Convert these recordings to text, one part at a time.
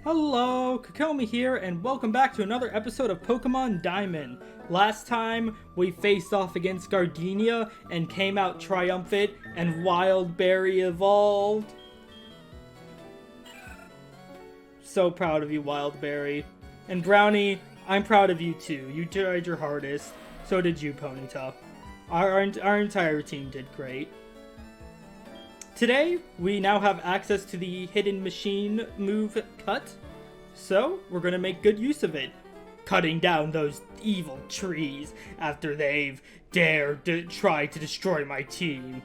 Hello, Kakomi here, and welcome back to another episode of Pokemon Diamond. Last time, we faced off against Gardenia and came out triumphant, and Wild Berry evolved. So proud of you, Wild Berry. And Brownie, I'm proud of you too. You tried your hardest. So did you, Ponyta. Our entire team did great. Today, we now have access to the Hidden Machine move Cut, so we're going to make good use of it, cutting down those evil trees after they've dared to try to destroy my team.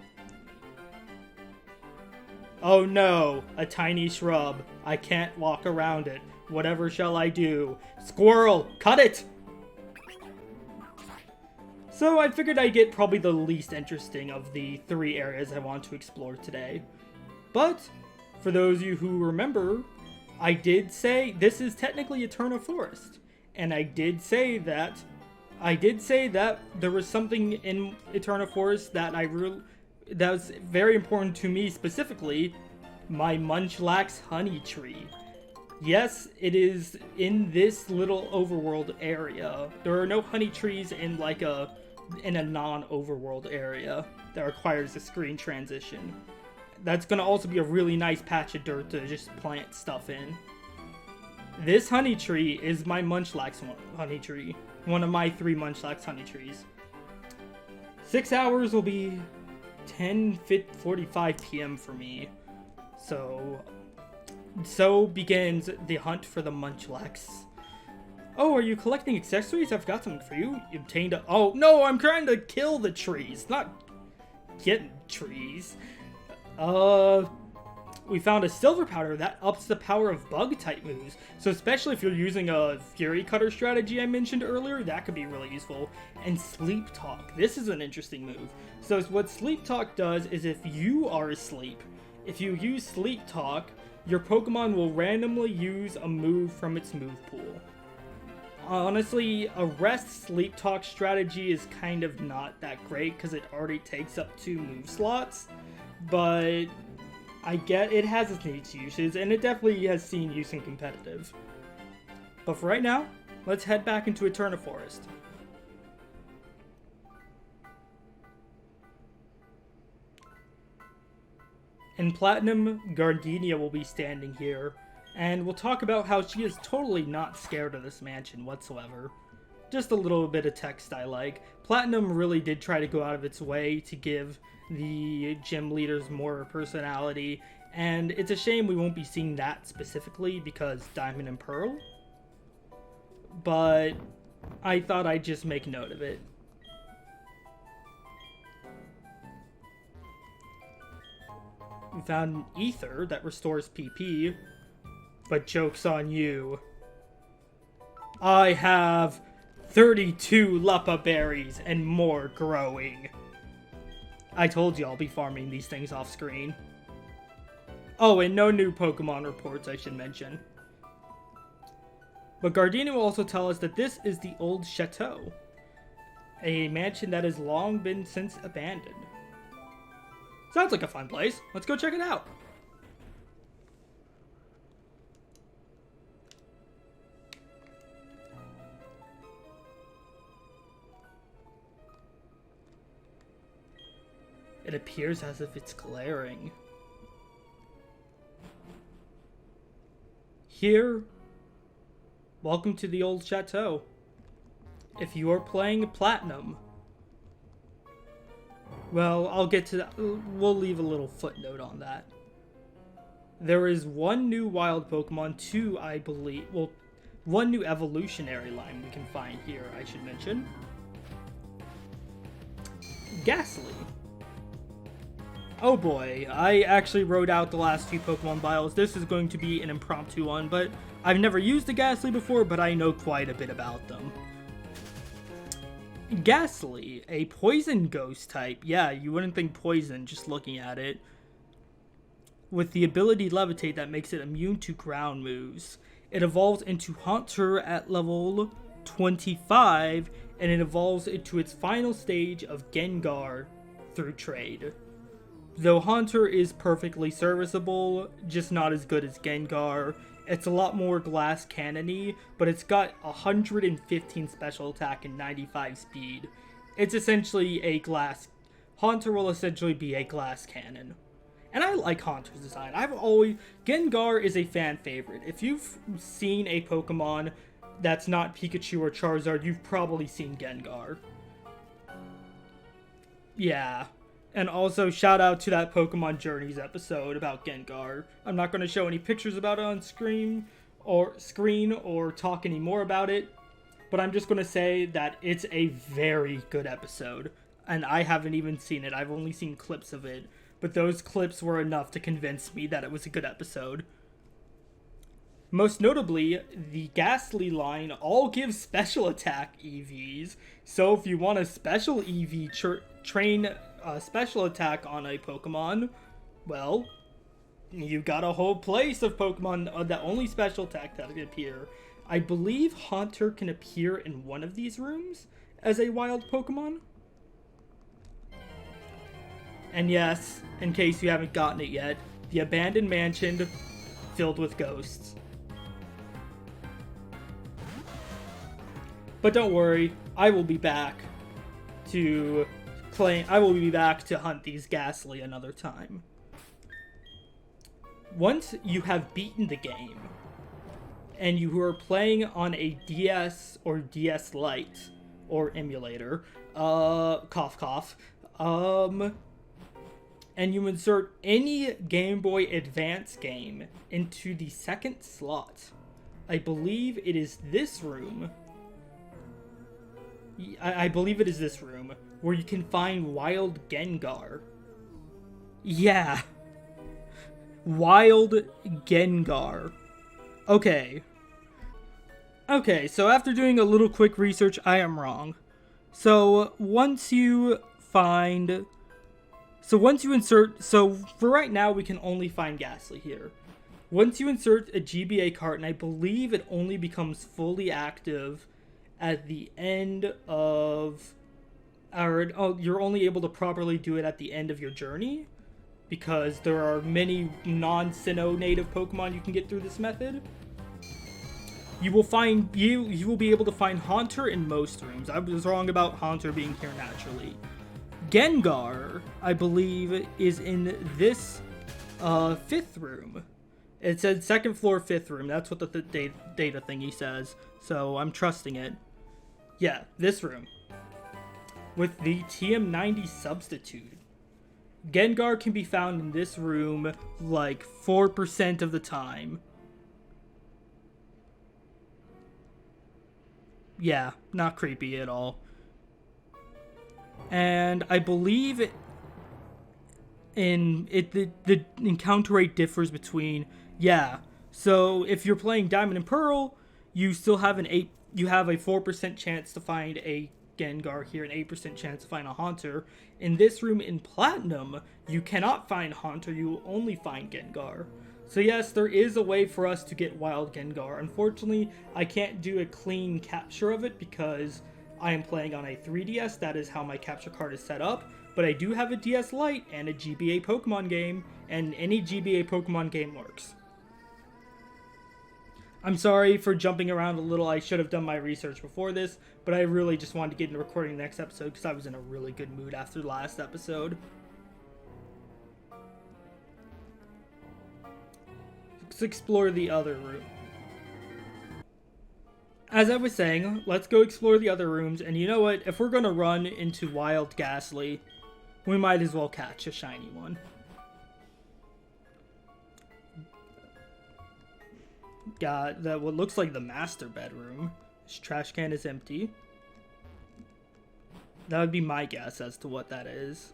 Oh no, a tiny shrub. I can't walk around it. Whatever shall I do? Squirrel, cut it! So I figured I'd get probably the least interesting of the three areas I want to explore today. But, for those of you who remember, I did say this is technically Eterna Forest. And I did say that there was something in Eterna Forest that that was very important to me specifically, my Munchlax honey tree. Yes, it is in this little overworld area. There are no honey trees in a non-overworld area that requires a screen transition. That's going to also be a really nice patch of dirt to just plant stuff in. This honey tree is my Munchlax honey tree. One of my 3 Munchlax honey trees. 6 hours will be 10:45 p.m. for me. So begins the hunt for the Munchlax. Oh, are you collecting accessories? I've got something for you. You obtained a... Oh, no, I'm trying to kill the trees, not get trees. We found a silver powder that ups the power of bug-type moves. So especially if you're using a Fury Cutter strategy I mentioned earlier, that could be really useful. And Sleep Talk. This is an interesting move. So what Sleep Talk does is if you are asleep, if you use Sleep Talk, your Pokemon will randomly use a move from its move pool. Honestly, a rest sleep talk strategy is kind of not that great because it already takes up 2 move slots, but I get it has its niche uses and it definitely has seen use in competitive. But for right now, let's head back into Eterna Forest. In Platinum, Gardenia will be standing here. And we'll talk about how she is totally not scared of this mansion whatsoever. Just a little bit of text I like. Platinum really did try to go out of its way to give the gym leaders more personality. And it's a shame we won't be seeing that specifically because Diamond and Pearl. But I thought I'd just make note of it. We found an ether that restores PP. But joke's on you. I have 32 Leppa berries and more growing. I told you I'll be farming these things off screen. Oh, and no new Pokemon reports I should mention. But Gardenia will also tell us that this is the Old Chateau. A mansion that has long been since abandoned. Sounds like a fun place. Let's go check it out. It appears as if it's glaring. Here, welcome to the Old Chateau. If you are playing Platinum, well, I'll get to that. We'll leave a little footnote on that. There is 1 new wild Pokemon, 2, I believe, well, 1 new evolutionary line we can find here, I should mention. Gastly. Oh boy, I actually wrote out the last few Pokemon bios. This is going to be an impromptu one, but I've never used a Gastly before, but I know quite a bit about them. Gastly, a poison ghost type. Yeah, you wouldn't think poison just looking at it. With the ability Levitate that makes it immune to ground moves. It evolves into Haunter at level 25, and it evolves into its final stage of Gengar through trade. Though Haunter is perfectly serviceable, just not as good as Gengar, It's a lot more glass cannon-y, but it's got 115 special attack and 95 speed. It's essentially a glass... Haunter will essentially be a glass cannon. And I like Haunter's design. Gengar is a fan favorite. If you've seen a Pokemon that's not Pikachu or Charizard, you've probably seen Gengar. Yeah. And also, shout out to that Pokemon Journeys episode about Gengar. I'm not going to show any pictures about it on screen or talk any more about it, but I'm just going to say that it's a very good episode. And I haven't even seen it. I've only seen clips of it. But those clips were enough to convince me that it was a good episode. Most notably, the Gastly line all gives special attack EVs. So if you want a special EV train special attack on a Pokemon, well, you got a whole place of Pokemon that only special attack that can appear. I believe Haunter can appear in one of these rooms as a wild Pokemon. And yes, in case you haven't gotten it yet, the abandoned mansion filled with ghosts. But don't worry, I will be back to hunt these Gastly another time. Once you have beaten the game, and you are playing on a DS or DS Lite, or emulator, cough cough, and you insert any Game Boy Advance game into the second slot. I believe it is this room. I believe it is this room where you can find Wild Gengar. Yeah. Wild Gengar. Okay, so after doing a little quick research, I am wrong. So for right now, we can only find Gastly here. Once you insert a GBA cart, and I believe it only becomes fully active at the end of... you're only able to properly do it at the end of your journey, because there are many non-Sinnoh native Pokemon you can get through this method. You will be able to find Haunter in most rooms. I was wrong about Haunter being here naturally. Gengar, I believe, is in this 5th room. It said 2nd floor, 5th room. That's what the data thingy says. So I'm trusting it. Yeah, this room. With the TM90 substitute. Gengar can be found in this room like 4% of the time. Yeah, not creepy at all. And I believe the encounter rate differs between... Yeah, so if you're playing Diamond and Pearl, you still have you have a 4% chance to find a Gengar here, an 8% chance to find a Haunter. In this room in Platinum, you cannot find Haunter, you will only find Gengar. So yes, there is a way for us to get Wild Gengar. Unfortunately, I can't do a clean capture of it because I am playing on a 3DS. That is how my capture card is set up. But I do have a DS Lite and a GBA Pokemon game, and any GBA Pokemon game works. I'm sorry for jumping around a little. I should have done my research before this, but I really just wanted to get into recording the next episode because I was in a really good mood after the last episode. Let's explore the other room. As I was saying, let's go explore the other rooms, and you know what? If we're gonna run into Wild Gastly, we might as well catch a shiny one. Got that what looks like the master bedroom. This trash can is empty. That would be my guess as to what that is.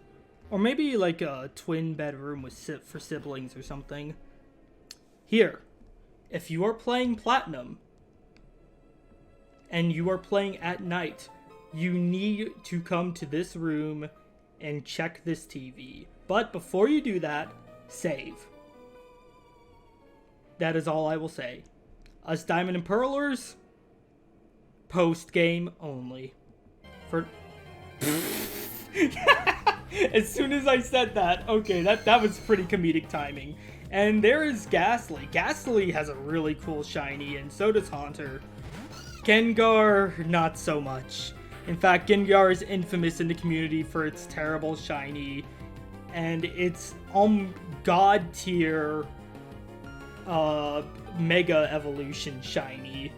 Or maybe like a twin bedroom for siblings or something. Here, if you are playing Platinum and you are playing at night, you need to come to this room and check this TV. But before you do that, save. That is all I will say. Us Diamond and Pearlers, post-game only. As soon as I said that, okay, that was pretty comedic timing. And there is Gastly. Gastly has a really cool shiny, and so does Haunter. Gengar, not so much. In fact, Gengar is infamous in the community for its terrible shiny, and its god tier Mega Evolution shiny,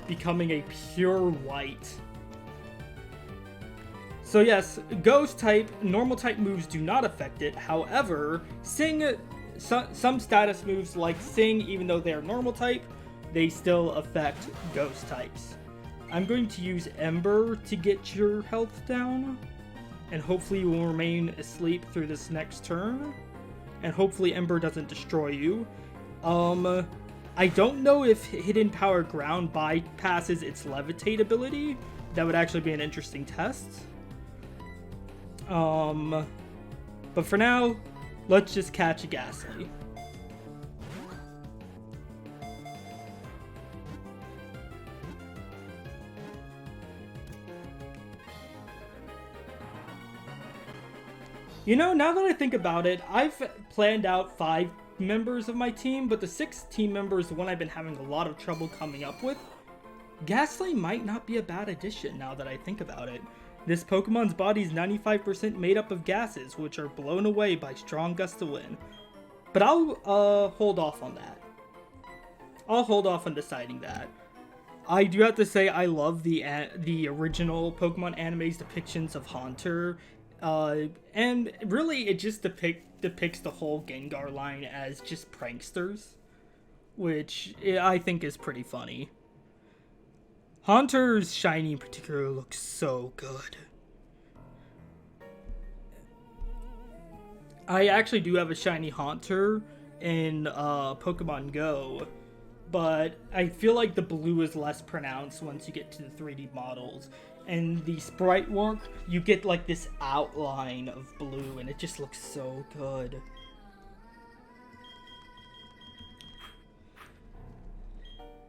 becoming a pure white. So yes, Ghost type, normal type moves do not affect it. However, some status moves like Sing, even though they are normal type, they still affect Ghost types. I'm going to use Ember to get your health down, and hopefully you will remain asleep through this next turn, and hopefully Ember doesn't destroy you. I don't know if Hidden Power Ground bypasses its Levitate ability. That would actually be an interesting test. But for now, let's just catch a Gastly. You know, now that I think about it, I've planned out 5 members of my team, but the 6th team member is the one I've been having a lot of trouble coming up with. Gastly might not be a bad addition now that I think about it. This Pokemon's body is 95% made up of gases, which are blown away by strong gusts of wind. But I'll hold off on that. I'll hold off on deciding that. I do have to say I love the original Pokemon anime's depictions of Haunter, and really it just depicts the whole Gengar line as just pranksters, which I think is pretty funny. Haunter's shiny in particular looks so good. I actually do have a shiny Haunter in Pokemon Go, but I feel like the blue is less pronounced once you get to the 3D models. And the sprite work, you get like this outline of blue, and it just looks so good.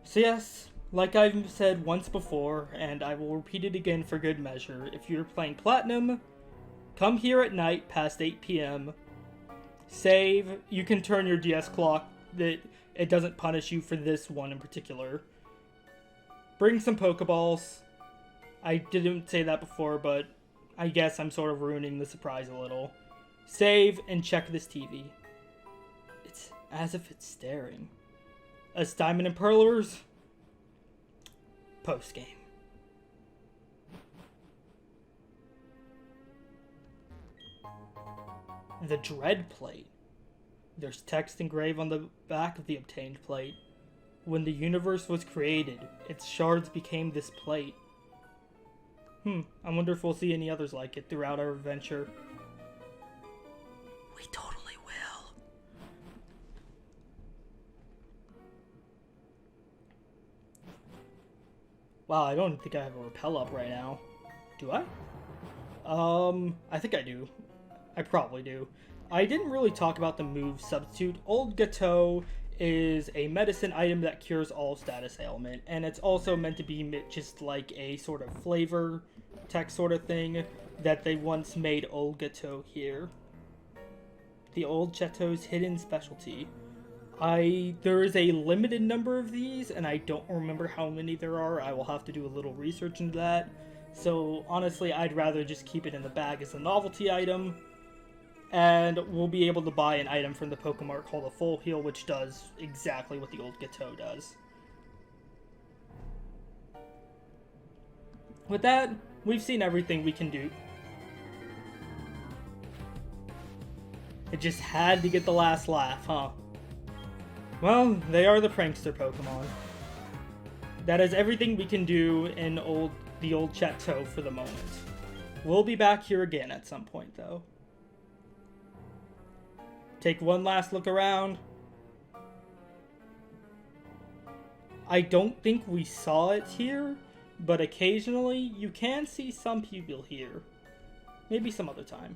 So yes, like I've said once before, and I will repeat it again for good measure, if you're playing Platinum, come here at night past 8 p.m., save, you can turn your DS clock, that it doesn't punish you for this one in particular. Bring some Pokeballs. I didn't say that before, but I guess I'm sort of ruining the surprise a little. Save and check this TV. It's as if it's staring. As Diamond and Pearlers, post game. The Dread Plate. There's text engraved on the back of the obtained plate. When the universe was created, its shards became this plate. I wonder if we'll see any others like it throughout our adventure. We totally will. Wow, I don't think I have a repel up right now. Do I? I think I do. I probably do. I didn't really talk about the move substitute. Old Chateau is a medicine item that cures all status ailment, and it's also meant to be just like a sort of flavor text sort of thing that they once made Old Chateau here. The Old Chateau's hidden specialty. There is a limited number of these, and I don't remember how many there are. I will have to do a little research into that. So honestly, I'd rather just keep it in the bag as a novelty item. And we'll be able to buy an item from the Pokemart called a Full Heal, which does exactly what the Old Chateau does. With that, we've seen everything we can do. It just had to get the last laugh, huh? Well, they are the prankster Pokemon. That is everything we can do in the Old Chateau for the moment. We'll be back here again at some point, though. Take one last look around. I don't think we saw it here, but occasionally you can see some people here. Maybe some other time.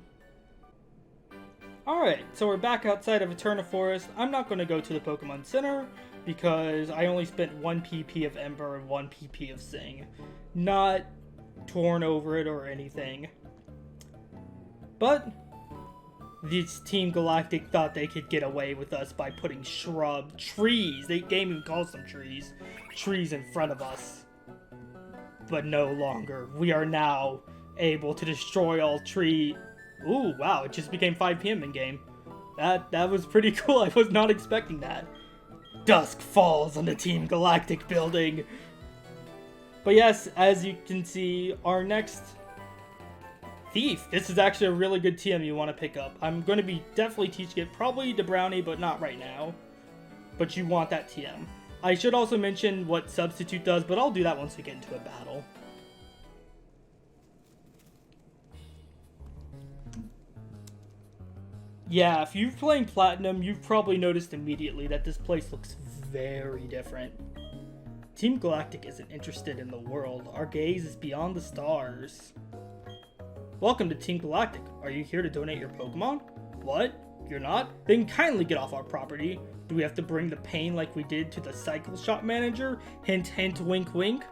Alright, so we're back outside of Eterna Forest. I'm not going to go to the Pokemon Center because I only spent 1 PP of Ember and 1 PP of Sing. Not torn over it or anything. But This Team Galactic thought they could get away with us by putting trees, the game even calls them trees in front of us. But no longer. We are now able to destroy all tree. Ooh, wow, it just became 5 p.m. in game. That was pretty cool. I was not expecting that. Dusk falls on the Team Galactic building. But yes, as you can see, our next Thief. This is actually a really good TM you want to pick up. I'm going to be definitely teaching it probably to Brownie, but not right now. But you want that TM. I should also mention what Substitute does, but I'll do that once we get into a battle. Yeah, if you're playing Platinum, you've probably noticed immediately that this place looks very different. Team Galactic isn't interested in the world. Our gaze is beyond the stars. Welcome to Team Galactic. Are you here to donate your Pokemon? What? You're not? Then kindly get off our property. Do we have to bring the pain like we did to the cycle shop manager? Hint, hint, wink, wink.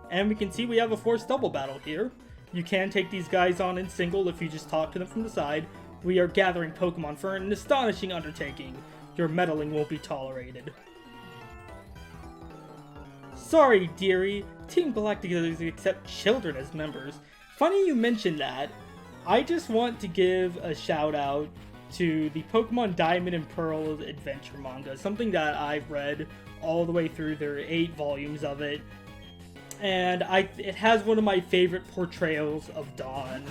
And we can see we have a forced double battle here. You can take these guys on in single if you just talk to them from the side. We are gathering Pokemon for an astonishing undertaking. Your meddling won't be tolerated. Sorry, dearie. Team Galactic doesn't accept children as members. Funny you mentioned that. I just want to give a shout out to the Pokemon Diamond and Pearl adventure manga, something that I've read all the way through. There are 8 volumes of it, and it has one of my favorite portrayals of Dawn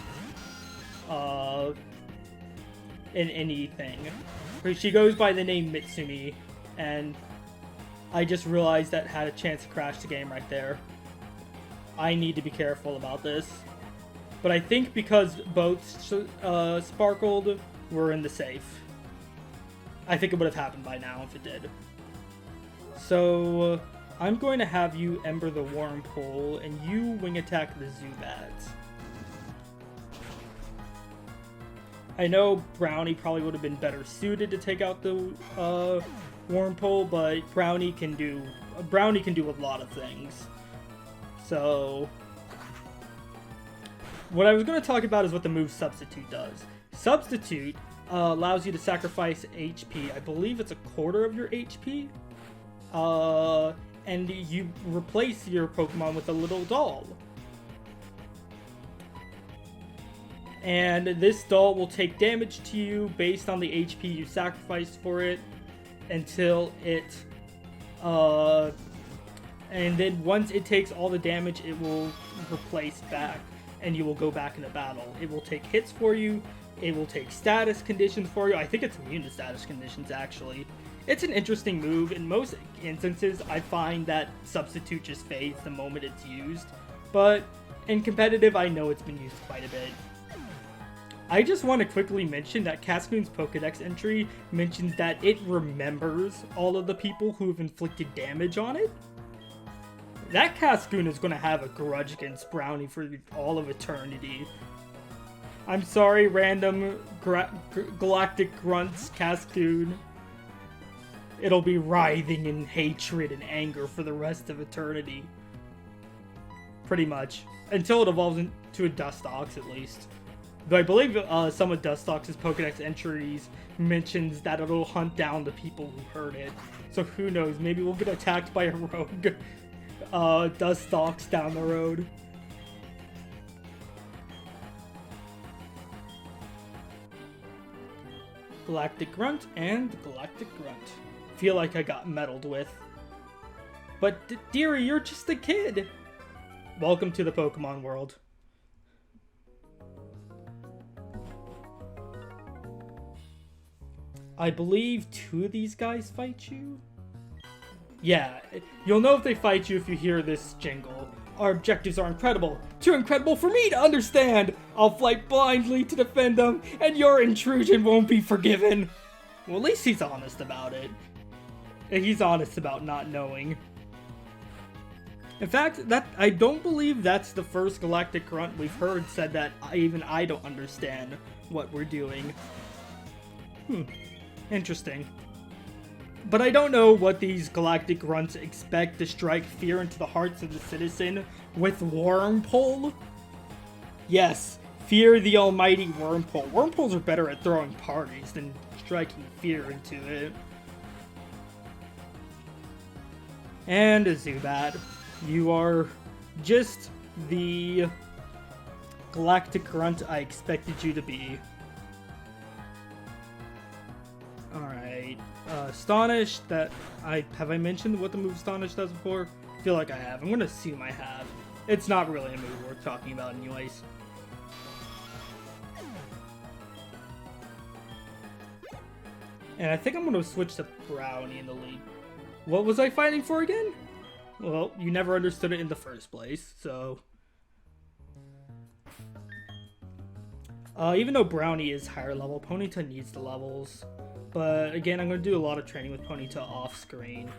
in anything. She goes by the name Mitsumi, and I just realized that had a chance to crash the game right there. I need to be careful about this. But I think because both sparkled, we're in the safe. I think it would have happened by now if it did. So, I'm going to have you Ember the Wormhole, and you Wing Attack the Zubat. I know Brownie probably would have been better suited to take out the Wormpole, but Brownie can do a lot of things. So, what I was going to talk about is what the move Substitute does. Substitute allows you to sacrifice HP. I believe it's a quarter of your HP. And you replace your Pokemon with a little doll. And this doll will take damage to you based on the HP you sacrificed for it until it... and then once it takes all the damage, it will replace back. And you will go back into battle. It will take hits for you. It will take status conditions for you. I think it's immune to status conditions, actually. It's an interesting move. In most instances, I find that Substitute just fades the moment it's used. But in competitive, I know it's been used quite a bit. I just want to quickly mention that Cascoon's Pokedex entry mentions that it remembers all of the people who have inflicted damage on it. That Cascoon is going to have a grudge against Brownie for all of eternity. I'm sorry, random galactic grunts, Cascoon. It'll be writhing in hatred and anger for the rest of eternity. Pretty much. Until it evolves into a Dustox, at least. Though I believe some of Dustox's Pokedex entries mentions that it'll hunt down the people who hurt it. So who knows, maybe we'll get attacked by a rogue Dustox down the road. Galactic Grunt and Galactic Grunt. Feel like I got meddled with. But dearie, you're just a kid! Welcome to the Pokemon world. I believe 2 of these guys fight you? Yeah, you'll know if they fight you if you hear this jingle. Our objectives are incredible. Too incredible for me to understand. I'll fight blindly to defend them, and your intrusion won't be forgiven. Well, at least he's honest about it. He's honest about not knowing. In fact, I don't believe that's the first Galactic Grunt we've heard said that even I don't understand what we're doing. Interesting. But I don't know what these Galactic Grunts expect to strike fear into the hearts of the citizen with Wormpole. Yes, Fear the almighty Wormpole. Wormpoles are better at throwing parties than striking fear into it. And a Zubat. You are just the galactic grunt I expected you to be. Alright. Astonish, have I mentioned what the move Astonish does before? I feel like I have. I'm gonna assume I have. It's not really a move worth talking about anyways. And I think I'm gonna switch to Brownie in the lead. What was I fighting for again? Well, you never understood it in the first place, so... even though Brownie is higher level, Ponyta needs the levels. But again, I'm going to do a lot of training with Ponyta off screen.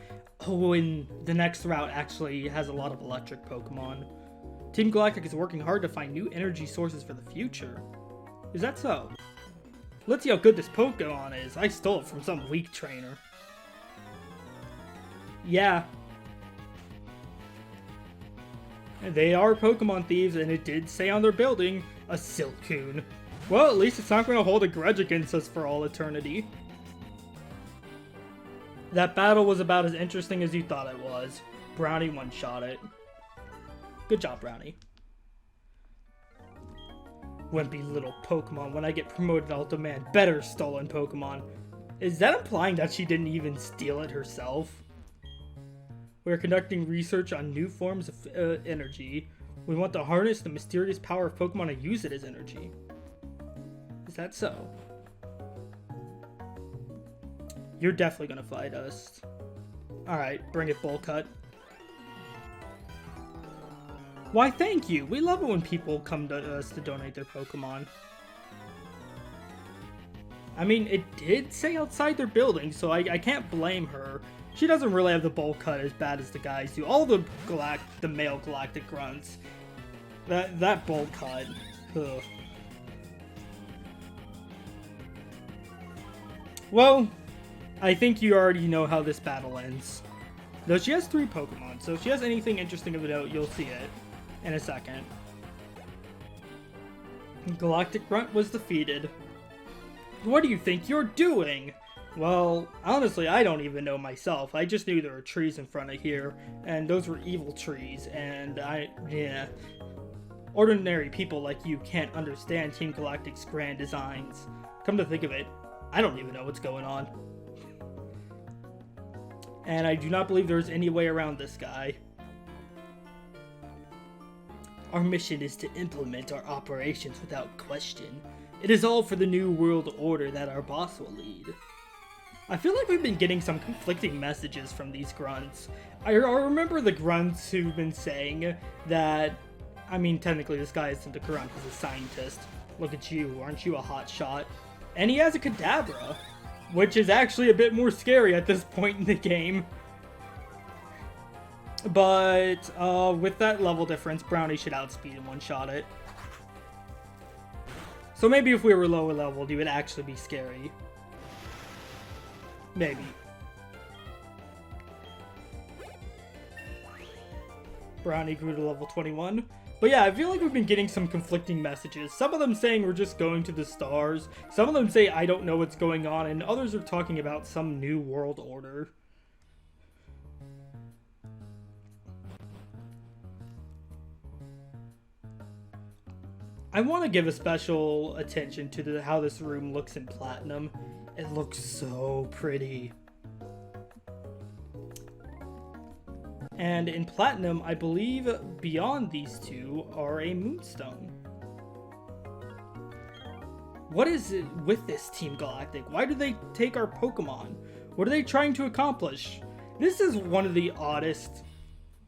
Oh, and the next route actually has a lot of electric Pokemon. Team Galactic is working hard to find new energy sources for the future. Is that so? Let's see how good this Pokemon is. I stole it from some weak trainer. Yeah. They are Pokemon thieves, and it did say on their building, a Silcoon. Well, at least it's not going to hold a grudge against us for all eternity. That battle was about as interesting as you thought it was. Brownie one-shot it. Good job, Brownie. Wimpy little Pokemon. When I get promoted, I'll demand better stolen Pokemon. Is that implying that she didn't even steal it herself? We're conducting research on new forms of energy. We want to harness the mysterious power of Pokemon and use it as energy. Is that so? You're definitely gonna fight us. Alright, bring it, Bowl Cut. Why, thank you! We love it when people come to us to donate their Pokemon. I mean, it did say outside their building, so I can't blame her. She doesn't really have the Bowl Cut as bad as the guys do. All the male galactic grunts. That Bowl Cut. Ugh. Well, I think you already know how this battle ends. Though she has 3 Pokemon, so if she has anything interesting of note, you'll see it in a second. Galactic Grunt was defeated. What do you think you're doing? Well, honestly, I don't even know myself. I just knew there were trees in front of here, and those were evil trees, and yeah. Ordinary people like you can't understand Team Galactic's grand designs. Come to think of it, I don't even know what's going on. And I do not believe there's any way around this guy. Our mission is to implement our operations without question. It is all for the new world order that our boss will lead. I feel like we've been getting some conflicting messages from these grunts. I remember the grunts who've been saying that, I mean, technically this guy isn't a grunt, he's a scientist. Look at you, aren't you a hot shot? And he has a Kadabra, which is actually a bit more scary at this point in the game. But, with that level difference, Brownie should outspeed and one-shot it. So maybe if we were lower leveled, he would actually be scary. Maybe. Brownie grew to level 21. But yeah, I feel like we've been getting some conflicting messages. Some of them saying we're just going to the stars. Some of them say I don't know what's going on. And others are talking about some new world order. I want to give a special attention to how this room looks in Platinum. It looks so pretty. And in Platinum, I believe beyond these two are a Moonstone. What is it with this Team Galactic? Why do they take our Pokemon? What are they trying to accomplish? This is one of the oddest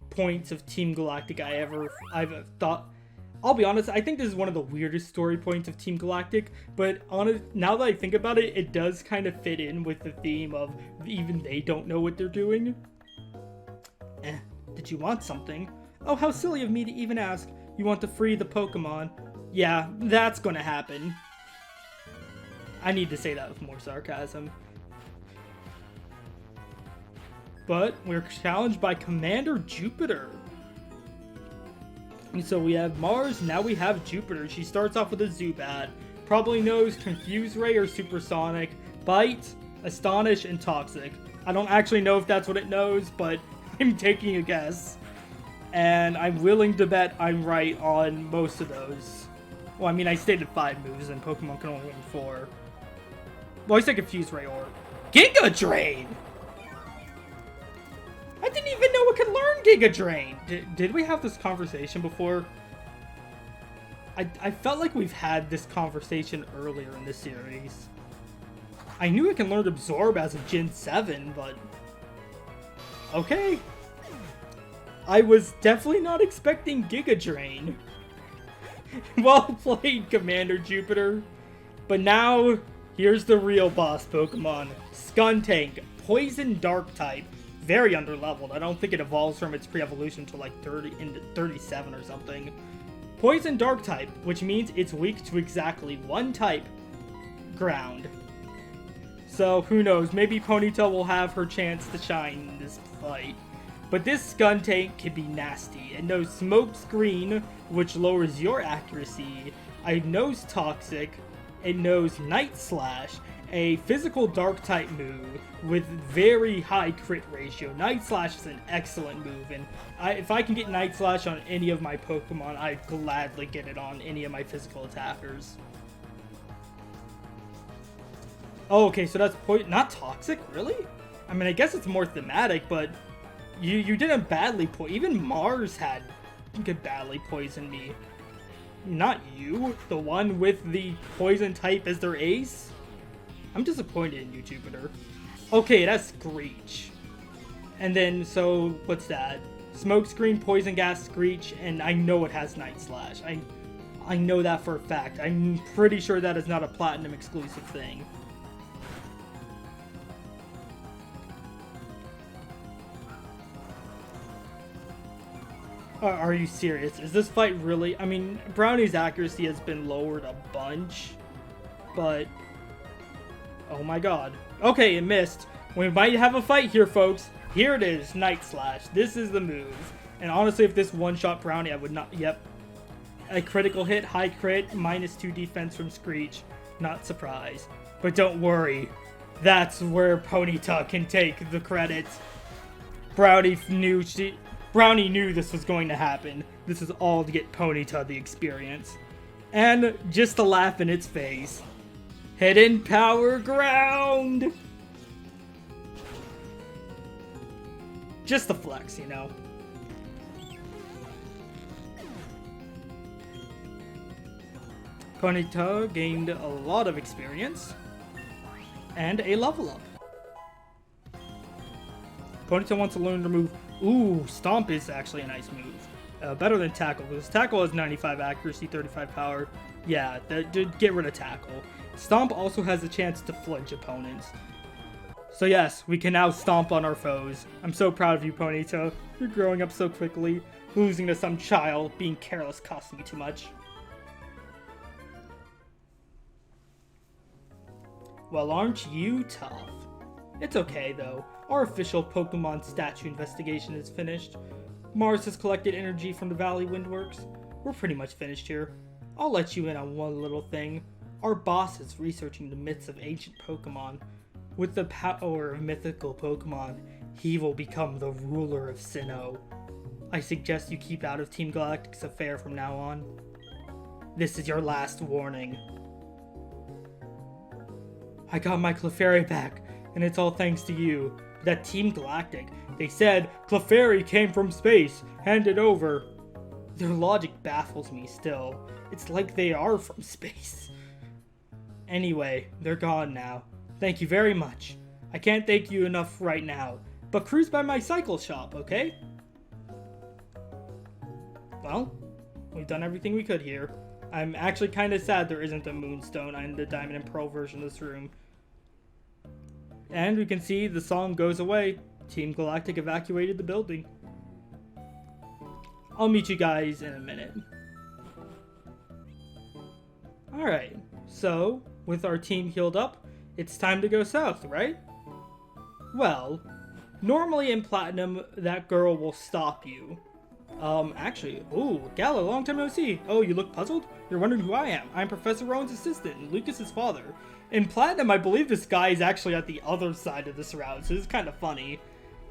points of Team Galactic I've thought. I'll be honest, I think this is one of the weirdest story points of Team Galactic, but now that I think about it, it does kind of fit in with the theme of even they don't know what they're doing. Did you want something? Oh, how silly of me to even ask. You want to free the Pokemon? Yeah, that's gonna happen. I need to say that with more sarcasm. But we're challenged by Commander Jupiter. And so we have Mars, now we have Jupiter. She starts off with a Zubat. Probably knows Confuse Ray or Supersonic, Bite, Astonish, and Toxic. I don't actually know if that's what it knows, but I'm taking a guess. And I'm willing to bet I'm right on most of those. Well, I mean, I stated 5 moves, and Pokemon can only win 4. Well, I said Confuse Ray or Giga Drain! I didn't even know it could learn Giga Drain! Did we have this conversation before? I felt like we've had this conversation earlier in the series. I knew it can learn Absorb as a Gen 7, but... okay. I was definitely not expecting Giga Drain. Well played, Commander Jupiter. But now, here's the real boss Pokemon. Skunk Tank, Poison Dark type. Very underleveled. I don't think it evolves from its pre-evolution to like 37 or something. Poison Dark type, which means it's weak to exactly one type, Ground. So who knows, maybe Ponyta will have her chance to shine in this fight. But this Skunk Tank can be nasty. It knows Smoke Screen, which lowers your accuracy. It knows Toxic. It knows Night Slash, a physical dark type move with very high crit ratio. Night Slash is an excellent move, and if I can get Night Slash on any of my Pokemon, I'd gladly get it on any of my physical attackers. Oh, okay, so that's not Toxic, really? I mean, I guess it's more thematic, but you didn't badly even Mars could badly poison me. Not you, the one with the poison type as their ace? I'm disappointed in you, Jupiter. Okay, that's Screech. And then, so, what's that? Smokescreen, Poison Gas, Screech, and I know it has Night Slash. I know that for a fact. I'm pretty sure that is not a Platinum exclusive thing. Are you serious? Is this fight really... I mean, Brownie's accuracy has been lowered a bunch, but... oh my god. Okay, it missed. We might have a fight here, folks. Here it is, Night Slash. This is the move. And honestly, if this one-shot Brownie, I would not... yep. A critical hit, high crit, -2 defense from Screech. Not surprised. But don't worry. That's where Ponyta can take the credit. Brownie knew this was going to happen. This is all to get Ponyta the experience. And just to laugh in its face. Hidden Power Ground! Just the flex, you know. Ponyta gained a lot of experience. And a level up. Ponyta wants to learn to move. Ooh, Stomp is actually a nice move. Better than Tackle, because Tackle has 95 accuracy, 35 power. Yeah, get rid of Tackle. Stomp also has a chance to flinch opponents. So yes, we can now stomp on our foes. I'm so proud of you, Ponyta. You're growing up so quickly. Losing to some child, being careless costing you too much. Well, aren't you tough? It's okay, though. Our official Pokemon statue investigation is finished. Mars has collected energy from the Valley Windworks. We're pretty much finished here. I'll let you in on one little thing. Our boss is researching the myths of ancient Pokemon. With the power of mythical Pokemon, he will become the ruler of Sinnoh. I suggest you keep out of Team Galactic's affair from now on. This is your last warning. I got my Clefairy back, and it's all thanks to you. That Team Galactic, they said Clefairy came from space, hand it over. Their logic baffles me still. It's like they are from space. Anyway, they're gone now. Thank you very much. I can't thank you enough right now, but cruise by my cycle shop, okay? Well, we've done everything we could here. I'm actually kind of sad there isn't a Moonstone in the Diamond and Pearl version of this room. And we can see the song goes away. Team Galactic evacuated the building. I'll meet you guys in a minute. Alright, so with our team healed up, it's time to go south, right? Well, normally in Platinum, that girl will stop you. Actually, ooh, Gala, long time no see. Oh, you look puzzled? You're wondering who I am. I'm Professor Rowan's assistant and Lucas's father. In Platinum, I believe this guy is actually at the other side of this route, so this is kind of funny.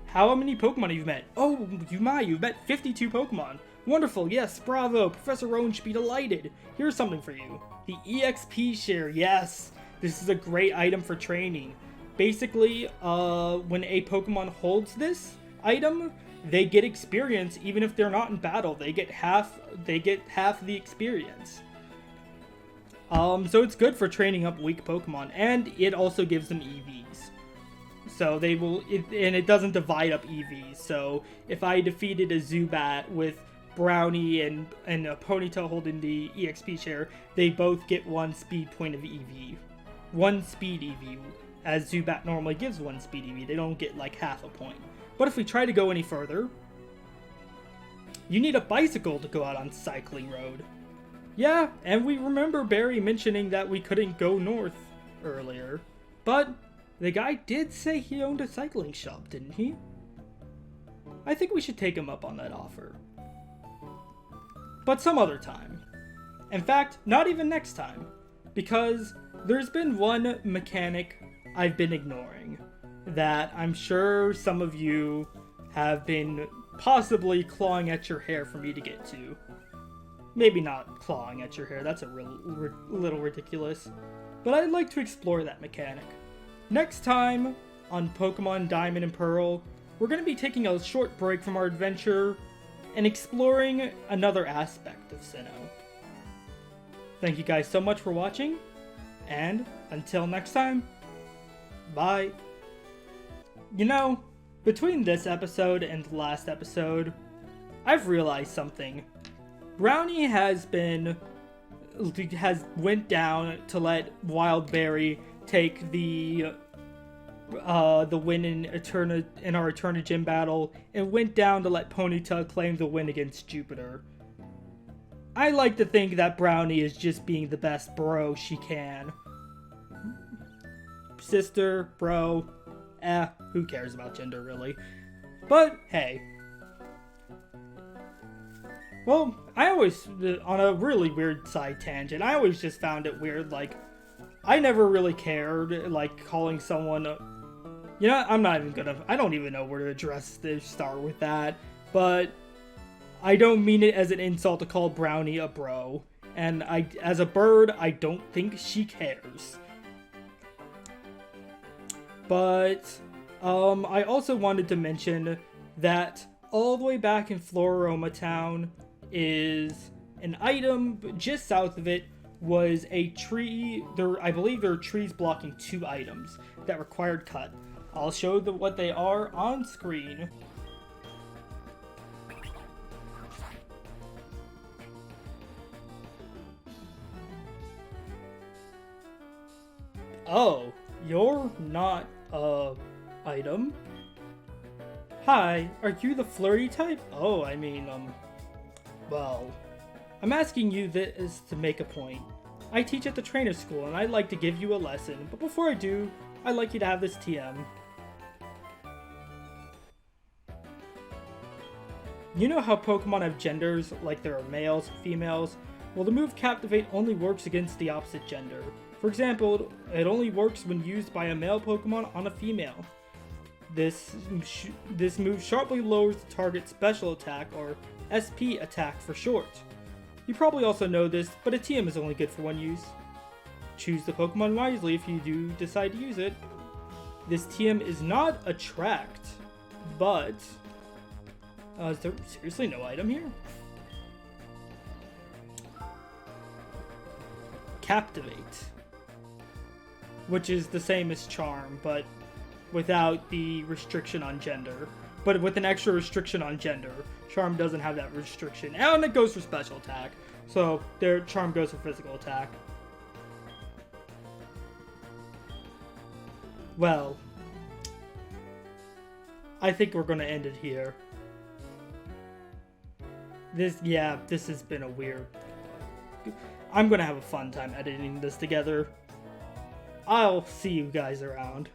How many Pokemon have you met? Oh, you've met 52 Pokemon. Wonderful, yes, bravo. Professor Rowan should be delighted. Here's something for you. The EXP share, yes. This is a great item for training. Basically, when a Pokemon holds this item, they get experience even if they're not in battle. They get half the experience. So it's good for training up weak Pokemon, and it also gives them EVs. So they will, and it doesn't divide up EVs. So if I defeated a Zubat with Brownie and a Ponyta holding the EXP share, they both get 1 speed point of EV. 1 speed EV, as Zubat normally gives 1 speed EV. They don't get like half a point. But if we try to go any further, you need a bicycle to go out on Cycling Road. Yeah, and we remember Barry mentioning that we couldn't go north earlier. But the guy did say he owned a cycling shop, didn't he? I think we should take him up on that offer. But some other time. In fact, not even next time. Because there's been one mechanic I've been ignoring that I'm sure some of you have been possibly clawing at your hair for me to get to. Maybe not clawing at your hair, that's a little ridiculous. But I'd like to explore that mechanic. Next time on Pokemon Diamond and Pearl, we're going to be taking a short break from our adventure and exploring another aspect of Sinnoh. Thank you guys so much for watching, and until next time, bye. You know, between this episode and the last episode, I've realized something. Brownie has went down to let Wild Berry take the win in our Eterna Gym battle, and went down to let Ponyta claim the win against Jupiter. I like to think that Brownie is just being the best bro she can. Sister, bro, who cares about gender really? But hey. Well, I always, on a really weird side tangent, I always just found it weird, like, I never really cared, like, calling someone, you know, I don't even know where to address this, start with that, but I don't mean it as an insult to call Brownie a bro, and as a bird, I don't think she cares. But, I also wanted to mention that all the way back in Floroma Town is an item, just south of it was a tree. I believe there are trees blocking 2 items that required cut. I'll show what they are on screen. Oh, you're not a item? Hi, are you the flirty type? Oh, I mean, well, I'm asking you this to make a point. I teach at the trainer school and I'd like to give you a lesson, but before I do, I'd like you to have this TM. You know how Pokemon have genders, like there are males and females? Well, the move Captivate only works against the opposite gender. For example, it only works when used by a male Pokemon on a female. This move sharply lowers the target's special attack, or SP attack for short. You probably also know this, but a TM is only good for one use. Choose the Pokemon wisely if you do decide to use it. This TM is not Attract, but... is there seriously no item here? Captivate. Which is the same as Charm, but without the restriction on gender. But with an extra restriction on gender. Charm doesn't have that restriction. And it goes for special attack. So their Charm goes for physical attack. Well, I think we're going to end it here. This has been a weird... I'm going to have a fun time editing this together. I'll see you guys around.